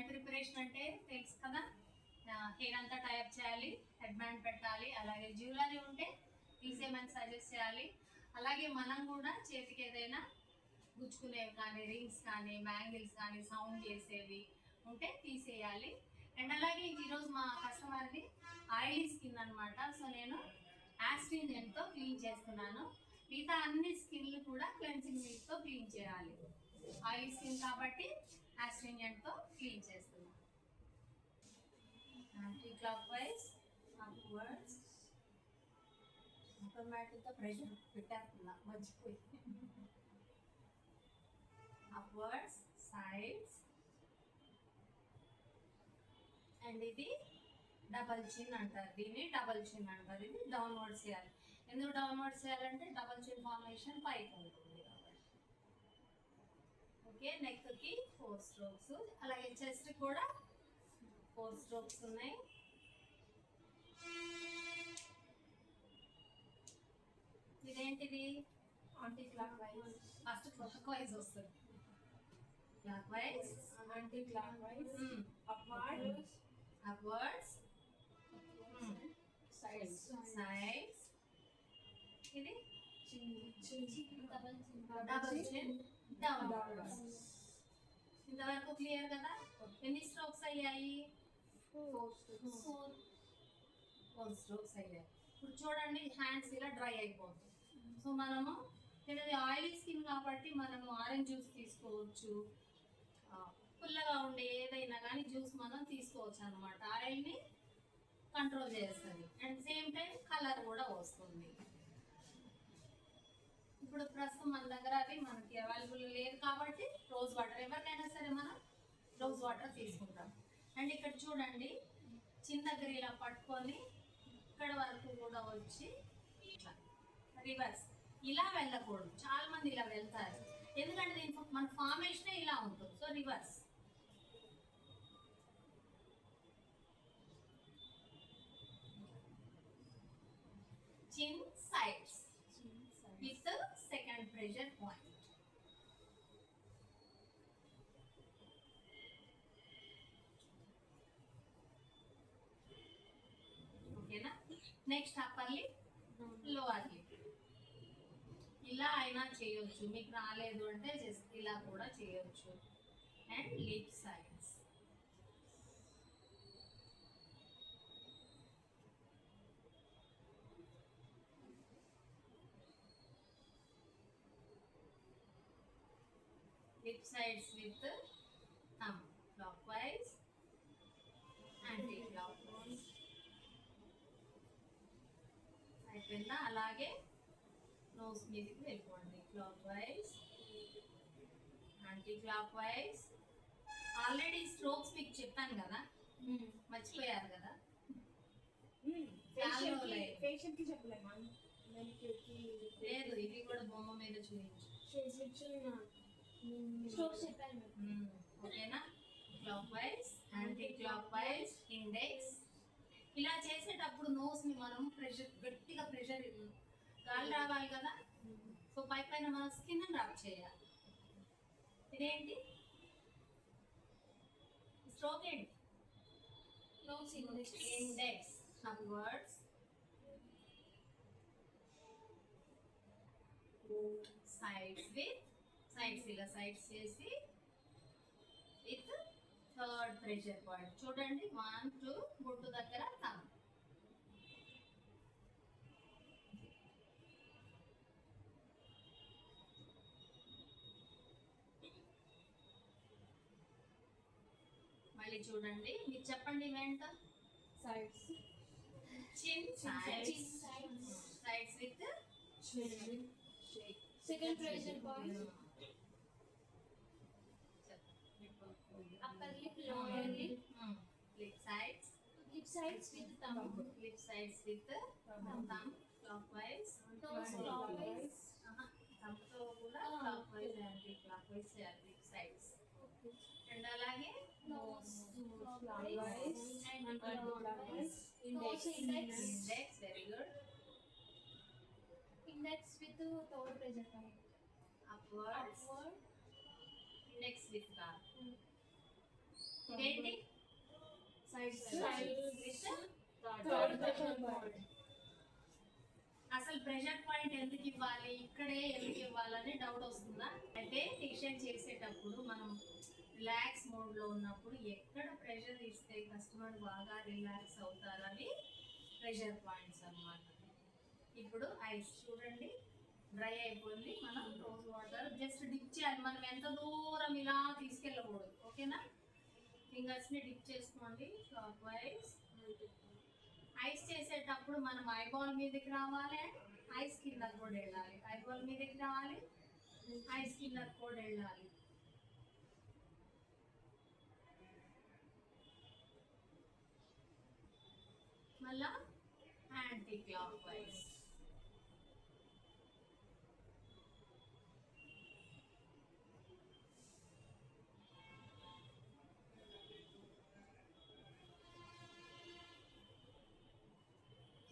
Band preparation అంటే తెలుసు కదా, హెయిర్ అంతా టైప్ చేయాలి, హెడ్ బ్యాండ్ పెట్టాలి, అలాగే జ్యువెలరీ ఉంటే తీసేయమని సజెస్ట్ చేయాలి. అలాగే మనం కూడా చేతికి ఏదైనా గుచ్చుకునేవి కానీ, రింగ్స్ కానీ, బ్యాంగిల్స్ కానీ, సౌండ్ చేసేవి ఉంటే తీసేయాలి. అండ్ అలాగే ఈరోజు మా కస్టమర్ది ఆయిలీ స్కిన్ అనమాట. సో నేను యాస్ట్రింజెంట్తో క్లీన్ చేస్తున్నాను. మిగతా అన్ని స్కిన్లు కూడా క్లెన్సింగ్ మిల్క్తో క్లీన్ చేయాలి. ఆయిలీ స్కిన్ కాబట్టి యాస్ట్రింజెంట్తో క్లీన్ చేస్తున్నాను. యాంటీ క్లాక్ వైజ్ అప్వర్డ్స్, ఆటోమేటిక్గా ప్రెషర్ పెట్టేస్తున్నా, మర్చిపోయి. అప్వర్డ్స్, సైడ్స్, అండ్ ఇది డబల్ చిన్ అంటారు, దీన్ని డబల్ చిన్ అంటారు. ఇది డౌన్వర్డ్స్ చేయాలి. ఎందుకు డౌన్వర్డ్స్ చేయాలంటే డబల్ చిన్ ఫార్మేషన్ పైకి ఉంటుంది కాబట్టి. ఓకే, నెక్కి 4 స్ట్రోక్స్, అలాగే చెస్ట్ కూడా 4 స్ట్రోక్స్ ఉన్నాయి. ఇదేంటిది? Anti clockwise. First clockwise వస్తుంది. Clockwise, anti clockwise, upwards, upwards, sides, sides. ఇది డబుల్ చిన్, డౌన్వర్డ్స్. ఇంతవరకు క్లియర్ కదా? ఎన్ని స్ట్రోక్స్ అయ్యాయి? 4 స్ట్రోక్స్ అయ్యాయి. ఇప్పుడు చూడండి, హ్యాండ్స్ ఇలా డ్రై అయిపోతుంది. సో మనము ఇది ఆయిలీ స్కిన్ కాబట్టి మనము ఆరెంజ్ జ్యూస్ తీసుకోవచ్చు, పుల్లగా ఉండే ఏదైనా కానీ జ్యూస్ మనం తీసుకోవచ్చు అనమాట. ఆయిల్ని కంట్రోల్ చేస్తుంది అండ్ సేమ్ టైం కలర్ కూడా వస్తుంది. ఇప్పుడు ప్రస్తుతం మన దగ్గర అది మనకి అవైలబుల్ లేదు కాబట్టి రోజ్ వాటర్, ఎవరికైనా సరే మనం రోజ్ వాటర్ తీసుకుంటాం. అండ్ ఇక్కడ చూడండి, చిన్న దగ్గర ఇలా పట్టుకొని ఇక్కడ వరకు కూడా వచ్చి ఇట్లా రివర్స్, ఇలా వెళ్ళకూడదు. చాలా మంది ఇలా వెళ్తారు, ఎందుకంటే దీని మన ఫార్మేషనే ఇలా ఉంటుంది. సో రివర్స్, చిన్ sides with the second pressure point. ఓకేనా? Next upper lip, lower lip. ఇలా అయినా చేయొచ్చు, మీకు రాలేదు అంటే జస్ట్ ఇలా కూడా చేయొచ్చు. And lip sides. Lip sides with thumb, clockwise, anti-clockwise. అయిపోయిందా? అలాగే నోస్ మీదకి వెళ్ళిపోండి, clock wise, anti clock wise. Already strokes మీకు చెప్పాను కదా, మర్చిపోయారు కదా? ఫేషియల్ కి చెప్పలేమా? లేదు, ఇది కూడా బొమ్మ మీద చూపించు. ఓకేనా? Clock wise, anti clock wise, index. ఇలా చేసేటప్పుడు నోస్ ని మనం ప్రెషర్, గట్టిగా ప్రెషర్, గాలి రావాలి కదా. సో పై పైన మనం స్కిన్ రబ్ చేయాలి. ఇదేంటి స్ట్రోక్? ఏంటి? Nose index, upwards, sides with sides, ఇలా సైడ్స్ చేసి విత్ థర్డ్ ప్రెషర్ పాయింట్. చూడండి, 1 2 బొట్టు దగ్గర థంబ్. మళ్ళీ చూడండి, మీరు చెప్పండి ఇవేంటో. సైడ్స్, చిన్ sides, sides with second pressure point, upper lip, lower lip, lip sides with thumb, lip sides with thumb, clock wise, nose clockwise, thumb తో కూడా clock wise, anti clock wise చేయాలి లిప్ సైడ్స్. అండ్ అలాగే nose clockwise, anti-clockwise, index, very good. index with third pressure point, upward, upward, index with thumb. ఇదేంటి? Third pressure point. అసలు pressure point ఎందుకు ఇవ్వాలి, ఇక్కడే ఎందుకు ఇవ్వాలని డౌట్ వస్తుందా? అయితే ఫిక్షన్ చేసేటప్పుడు మనం రిలాక్స్ మోడ్లో ఉన్నప్పుడు ఎక్కడ ప్రెషర్ ఇస్తే కస్టమర్ బాగా రిలాక్స్ అవుతారని ప్రెషర్ పాయింట్స్ అన్నమాట. ఇప్పుడు ఐస్ చూడండి, డ్రై అయిపోయింది. మనం రోజ్ వాటర్ జస్ట్ డిప్ చేయాలి. మనం ఎంత దూరం ఇలా తీసుకెళ్ళకూడదు, ఓకేనా? ఫింగర్స్ని డిప్ చేసుకోండి క్లాక్ వైజ్. ఐస్ చేసేటప్పుడు మనం ఐబాల్ మీదకి రావాలి అండ్ ఐస్ కింద కూడా వెళ్ళాలి. ఐబాల్ మీదకి రావాలి, ఐస్ కింద కూడా వెళ్ళాలి. మళ్ళా anti clock wise.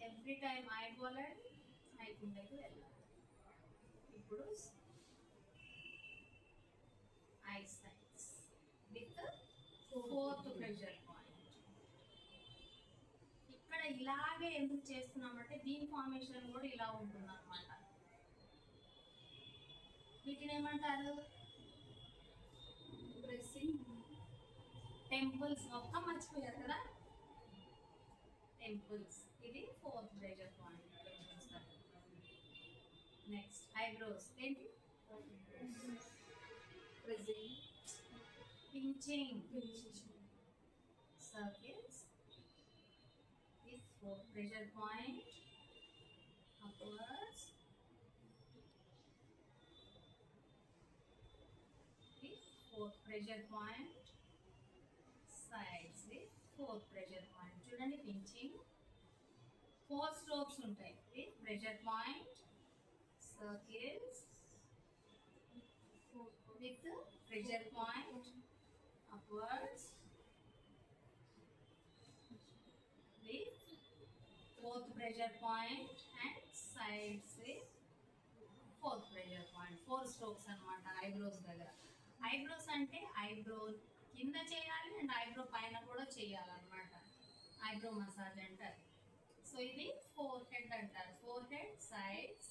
Every time eyeball and I కిందకి వెళ్ళాలి. ఇప్పుడు I sides with fourth pressure point. ఇక్కడ ఇలాగే ఎందుకు చేస్తున్నామంటే దీని ఫార్మేషన్ కూడా ఇలా ఉంటుంది అనమాట. వీటిని ఏమంటారు? Pressing temples. మొత్తం మర్చిపోయారు కదా, టెంపుల్స్. ఇది fourth pressure point. Next eyebrows. ఏంటి? Pressing pinching. Circles with fourth pressure point upwards with fourth pressure point sides with fourth pressure point. చూడండి, పించింగ్ 4 strokes ఉంటాయి. with pressure point, circles with pressure point upwards with fourth pressure point and sides with fourth pressure point. 4 strokes అన్నమాట eyebrows దగ్గర. Eyebrows అంటే eyebrow కింద చేయాలి and eyebrow పైన కూడా చేయాలన్నమాట. ఐబ్రో మసాజ్ అంటారు. సో ఇది ఫోర్ హెడ్ అంటారు. Four head, sides,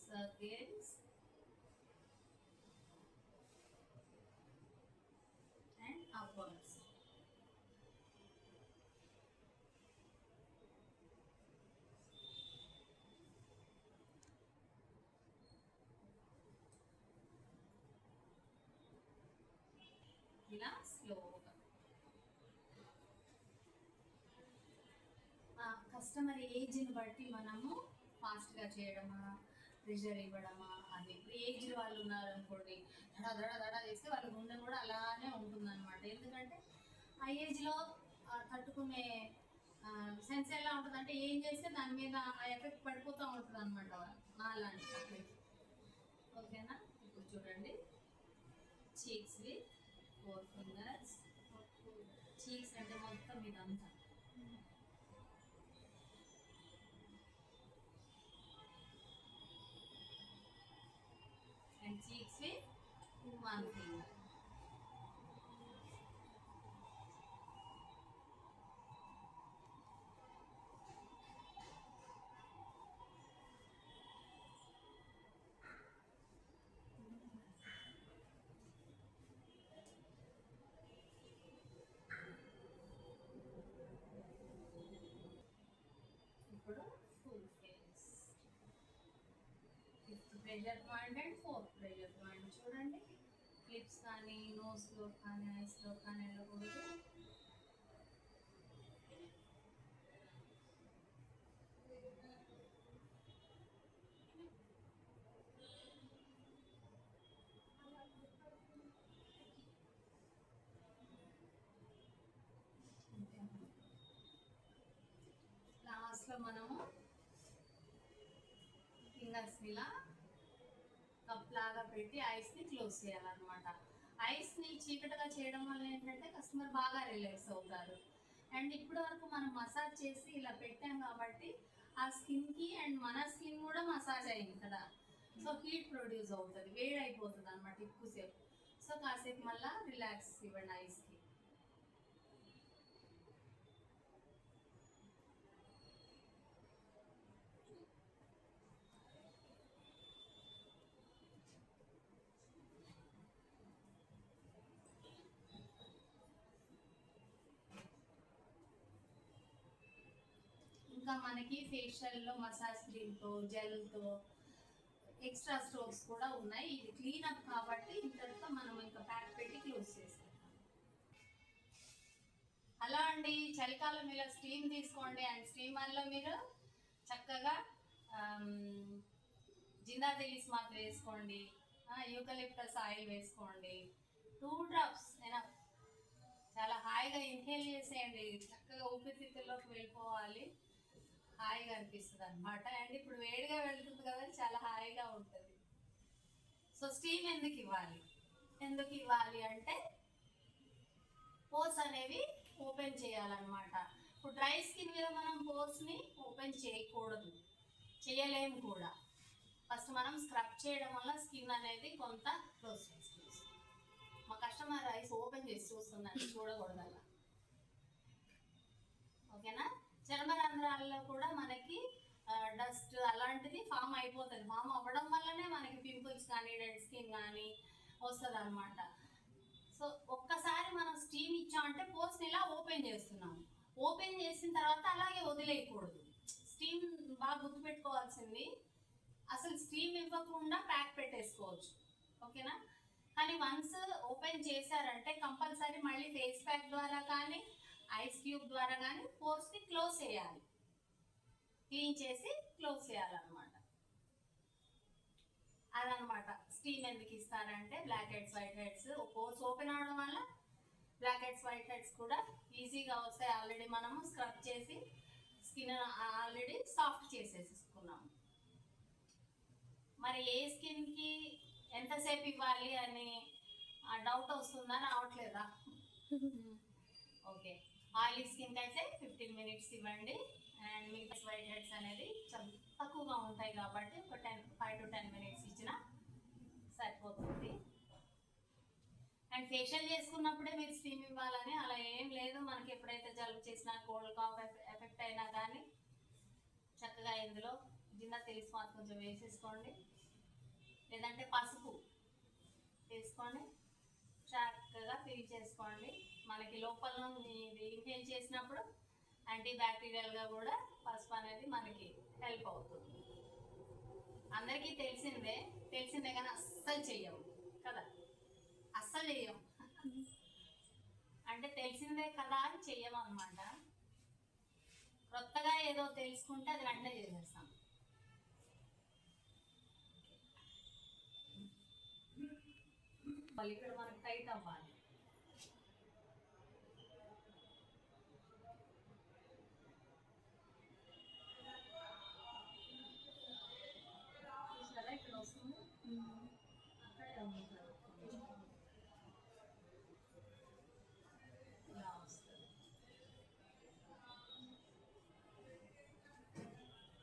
circles and upwards. ఇలా స్లోగా కస్టమర్ ఏజ్ని బట్టి మనము ఫాస్ట్గా చేయడమా, ప్రెషర్ ఇవ్వడమా, అది ఏజ్ వాళ్ళు ఉన్నారనుకోండి దడ దడ దడ చేస్తే వాళ్ళ గుండె కూడా అలానే ఉంటుందన్నమాట. ఎందుకంటే ఆ ఏజ్లో తట్టుకునే సెన్స్ ఎలా ఉంటుందంటే ఏం చేస్తే దాని మీద ఆ ఎఫెక్ట్ పడిపోతూ ఉంటుంది అనమాట. అలాంటి ఓకేనా? ఇప్పుడు చూడండి, చీక్స్ విత్ 4 fingers. చీక్స్ అంటే మొత్తం ఇదంతా. And cheeks with 1 finger. ఇప్పుడు full face. Fifth pressure point and fourth pressure point. చూడండి, క్లిప్స్ కానీ నోస్లో కానీ ఐస్లో కానీ వెళ్ళకూడదు. లాస్ట్లో మనము ఫింగర్స్ ఇలా కప్ లాగా పెట్టి ఐస్ని క్లోజ్ చేయాలన్నమాట. ఐస్ని చీకటిగా చేయడం వల్ల ఏంటంటే కస్టమర్ బాగా రిలాక్స్ అవుతారు. అండ్ ఇప్పటి వరకు మనం మసాజ్ చేసి ఇలా పెట్టాం కాబట్టి ఆ స్కిన్కి అండ్ మన స్కిన్ కూడా మసాజ్ అయింది కదా, సో హీట్ ప్రొడ్యూస్ అవుతుంది, వేడి అయిపోతుంది అనమాట ఎక్కువసేపు. సో కాసేపు మళ్ళీ రిలాక్స్ ఇవ్వండి ఐస్కి. ఇంకా మనకి ఫేషియల్లో మసాజ్ క్రీమ్తో జెల్తో ఎక్స్ట్రా స్ట్రోక్స్ కూడా ఉన్నాయి. ఇది క్లీన్ అప్ కాబట్టి ఇంతటితో మనం ఇంకా ప్యాక్ పెట్టి క్లోజ్ చేస్తాం. అలా అండి, చలికాలం ఇలా స్టీమ్ తీసుకోండి. అండ్ స్టీమ్ వల్ల మీరు చక్కగా జిందాదిలిస్ మాత్రం వేసుకోండి, యూకలిప్టస్ ఆయిల్ వేసుకోండి, 2 drops అయినా చాలా హాయిగా ఇన్హేల్ చేసేయండి. చక్కగా ఊపిరితిత్తుల్లోకి వెళ్ళిపోవాలి, హాయిగా అనిపిస్తుంది అనమాట. అండ్ ఇప్పుడు వేడిగా వెళ్తుంది కదా, చాలా హాయిగా ఉంటుంది. సో స్టీమ్ ఎందుకు ఇవ్వాలి అంటే పోర్స్ అనేవి ఓపెన్ చేయాలన్నమాట. ఇప్పుడు డ్రై స్కిన్ మీద మనం పోర్స్ని ఓపెన్ చేయకూడదు, చేయలేము కూడా. ఫస్ట్ మనం స్క్రబ్ చేయడం వల్ల స్కిన్ అనేది కొంత క్లోజ్ చేస్తుంది. మా కస్టమర్ ఐస్ ఓపెన్ చేసి చూస్తుందండి, చూడకూడదు అలా. ఓకేనా? చర్మరంధ్రాల్లో కూడా మనకి డస్ట్ అలాంటిది ఫామ్ అయిపోతుంది. ఫామ్ అవ్వడం వల్లనే మనకి పింపుల్స్ కానీ డెడ్ స్కిన్ కానీ వస్తుంది అనమాట. సో ఒక్కసారి మనం స్టీమ్ ఇచ్చామంటే పోర్స్ని ఇలా ఓపెన్ చేస్తున్నాము. ఓపెన్ చేసిన తర్వాత అలాగే వదిలేయకూడదు. స్టీమ్ బాగా గుర్తుపెట్టుకోవాల్సింది, అసలు స్టీమ్ ఇవ్వకుండా ప్యాక్ పెట్టేసుకోవచ్చు. ఓకేనా? కానీ వన్స్ ఓపెన్ చేశారంటే కంపల్సరీ మళ్ళీ ఫేస్ ప్యాక్ ద్వారా కానీ ఐస్ క్యూబ్ ద్వారా కానీ పోర్స్ని క్లోజ్ చేయాలి, క్లీన్ చేసి క్లోజ్ చేయాలన్నమాట. అదనమాట స్టీమ్ ఎందుకు ఇస్తారంటే black heads white heads pores open అవడం వల్ల బ్లాక్ హెడ్స్ వైట్ హెడ్స్ కూడా ఈజీగా వస్తాయి. ఆల్రెడీ మనము స్క్రబ్ చేసి స్కిన్ ఆల్రెడీ సాఫ్ట్ చేసేసుకున్నాము. మరి ఏ స్కిన్కి ఎంతసేపు ఇవ్వాలి అని డౌట్ వస్తుందా? రావట్లేదా? ఓకే, ఆయిలీ స్కిన్కి అయితే 15 minutes ఇవ్వండి. అండ్ మిగతా వైట్ హెడ్స్ అనేది తక్కువగా ఉంటాయి కాబట్టి ఒక 5 to 10 minutes ఇచ్చినా సరిపోతుంది. అండ్ ఫేషియల్ చేసుకున్నప్పుడే మీరు స్టీమ్ ఇవ్వాలని అలా ఏం లేదు. మనకి ఎప్పుడైతే జలుబు చేసినా కోల్డ్ కాఫ్ ఎఫెక్ట్ అయినా కానీ చక్కగా ఇందులో జిందాదిలిస్ మాత్రం కొంచెం వేసేసుకోండి, లేదంటే పసుపు వేసుకొని చక్కగా ఫిల్ చేసుకోండి. మనకి లోపల ఇది ఇన్హేల్ చేసినప్పుడు యాంటీ బ్యాక్టీరియల్గా కూడా పసుపు అనేది మనకి హెల్ప్ అవుతుంది. అందరికీ తెలిసిందే కానీ అస్సలు చెయ్యము కదా, అస్సలు చెయ్యం అంటే తెలిసిందే కదా అని చెయ్యము అనమాట. కొత్తగా ఏదో తెలుసుకుంటే అది వెంటనే చేసేస్తాం. ఇక్కడ మనకు టైట్ అవ్వాలి. చూసారా ఇక్కడ వస్తుంది, అక్కడే ఉంది ఇలా వస్తుంది.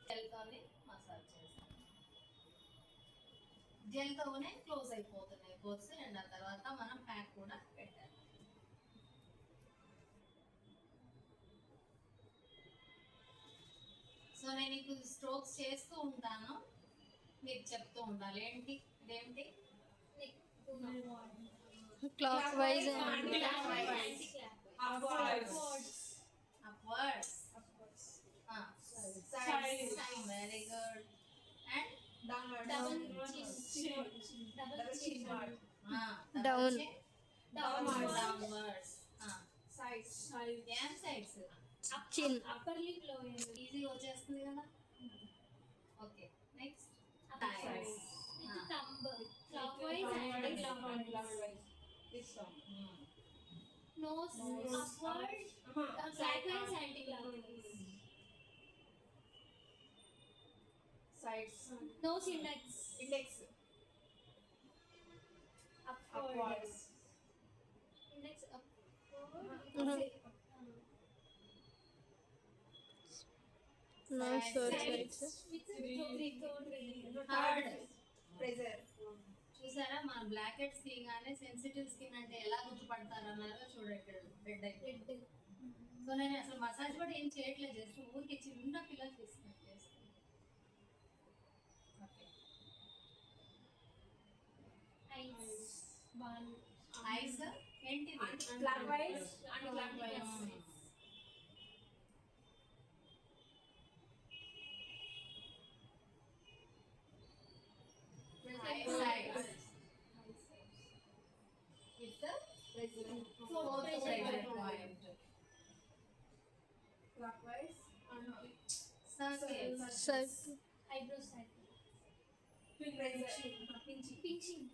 జెల్తోనే మసాజ్ చేస్తాం, జెల్తోనే క్లోజ్ అయిపోతున్నాయి పోర్స్. అండ్ ఆ తర్వాత మనం ప్యాక్ కూడా పెట్టాలి. సో నేను ఇప్పుడు స్ట్రోక్స్ చేస్తూ ఉంటాను, మీరు చెప్తూ ఉండాలి. ఇదేంటి clock wise upwards. Very good. And downwards. Sides చిన్ అప్పర్ లిప్ లో ఈజీగా వచ్చేస్తుంది కదా. Okay, next thumb clockwise and clockwise. Nose upward, clockwise anti-clockwise. Sides. Nose index Upwards. index upward. no sides. Third Pressure. చూసారా, మన బ్లాక్ హెడ్స్ తీయగానే sensitive skin అంటే ఎలా గుర్తుపడతారు అన్నారో చూడండి. ఇక్కడ రెడ్ అయిపోయింది. సో నేను అసలు మసాజ్ కూడా ఏం చేయట్లేదు, జస్ట్ ఊరికి చిన్న పిల్లలు తీసుకున్నట్టు చేస్తాను. ఓకే, ఐస్ ఏంటి Clockwise and clockwise. with the Fourth fourth pressure pressure point. point. Clockwise. Circle. Circle. Eyebrow circle. Pinching.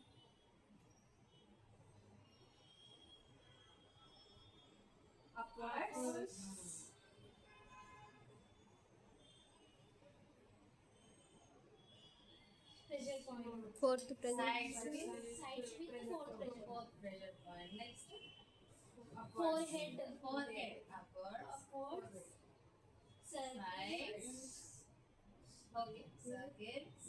Upwards. Pressure point. Fourth pressure. Sides Sides with with fourth pressure. fourth pressure point. Next, Forehead. forehead. Upwards. Upwards. Circle. Sides. Okay. Circles.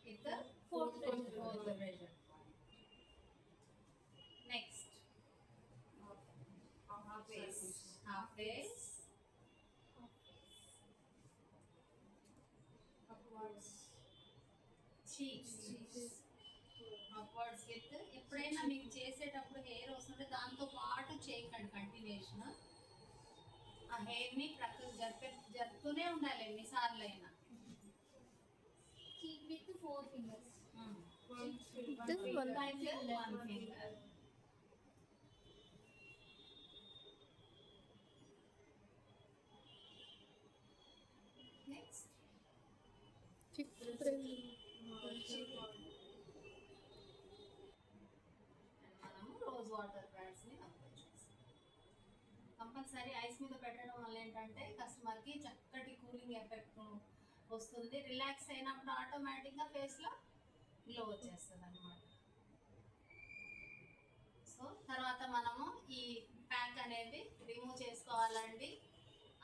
With the Fourth pressure fourth point. pressure point. Next, half face. Half face. Upwards. Cheeks. Upwards with ఎప్పుడైనా మీకు చేసేటప్పుడు hair వస్తుంటే దాంతో పాటు చేయకండి continuation. ఆ హెయిర్ని ప్రక్కకు జరుపుతూనే ఉండాలి ఎన్నిసార్లు అయినా. Cheek with four fingers. One This one. One finger. Next, Fifth pressure. మనము రోజ్ వాటర్ ప్యాడ్స్ని అప్లై చేస్తాం. కంపల్సరీ ఐస్ మీద పెట్టడం వల్ల ఏంటంటే కస్టమర్కి చక్కటి కూలింగ్ ఎఫెక్ట్ వస్తుంది. రిలాక్స్ అయినప్పుడు ఆటోమేటిక్గా ఫేస్లో గ్లో వచ్చేస్తుంది అనమాట. సో తర్వాత మనము ఈ ప్యాక్ అనేది రిమూవ్ చేసుకోవాలండి.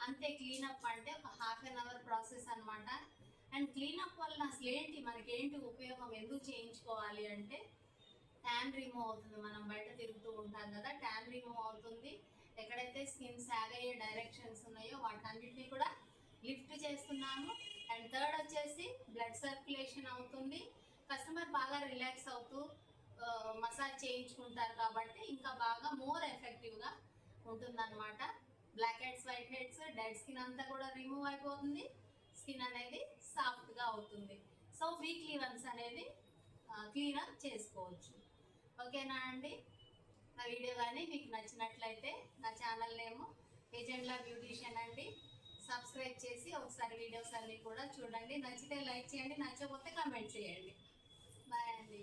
అంతే, క్లీనప్ అంటే ఒక హాఫ్ అన్ అవర్ ప్రాసెస్ అనమాట. అండ్ క్లీనప్ వల్ల అసలు ఏంటి మనకేంటి ఉపయోగం, ఎందుకు చేయించుకోవాలి అంటే ట్యాన్ రిమూవ్ అవుతుంది. మనం బయట తిరుగుతూ ఉంటాం కదా, ట్యాన్ రిమూవ్ అవుతుంది. ఎక్కడైతే స్కిన్ సాగ్ అయ్యే డైరెక్షన్స్ ఉన్నాయో వాటన్నిటిని కూడా లిఫ్ట్ చేస్తున్నాము. అండ్ థర్డ్ వచ్చేసి బ్లడ్ సర్క్యులేషన్ అవుతుంది. కస్టమర్ బాగా రిలాక్స్ అవుతూ మసాజ్ చేయించుకుంటారు కాబట్టి ఇంకా బాగా మోర్ ఎఫెక్టివ్గా ఉంటుందన్నమాట. Black heads, white heads, dead skin అంతా కూడా రిమూవ్ అయిపోతుంది. స్కిన్ అనేది సాఫ్ట్గా అవుతుంది. సో వీక్లీ వన్స్ అనేది క్లీనప్ చేసుకోవచ్చు. ఓకేనా అండి? నా వీడియో కానీ మీకు నచ్చినట్లయితే నా ఛానల్ నేము ఏజెంట్ల బ్యూటీషియన్ అండి. సబ్స్క్రైబ్ చేసి ఒకసారి వీడియోస్ అన్నీ కూడా చూడండి. నచ్చితే లైక్ చేయండి, నచ్చకపోతే కామెంట్ చేయండి. బాయ్ అండి.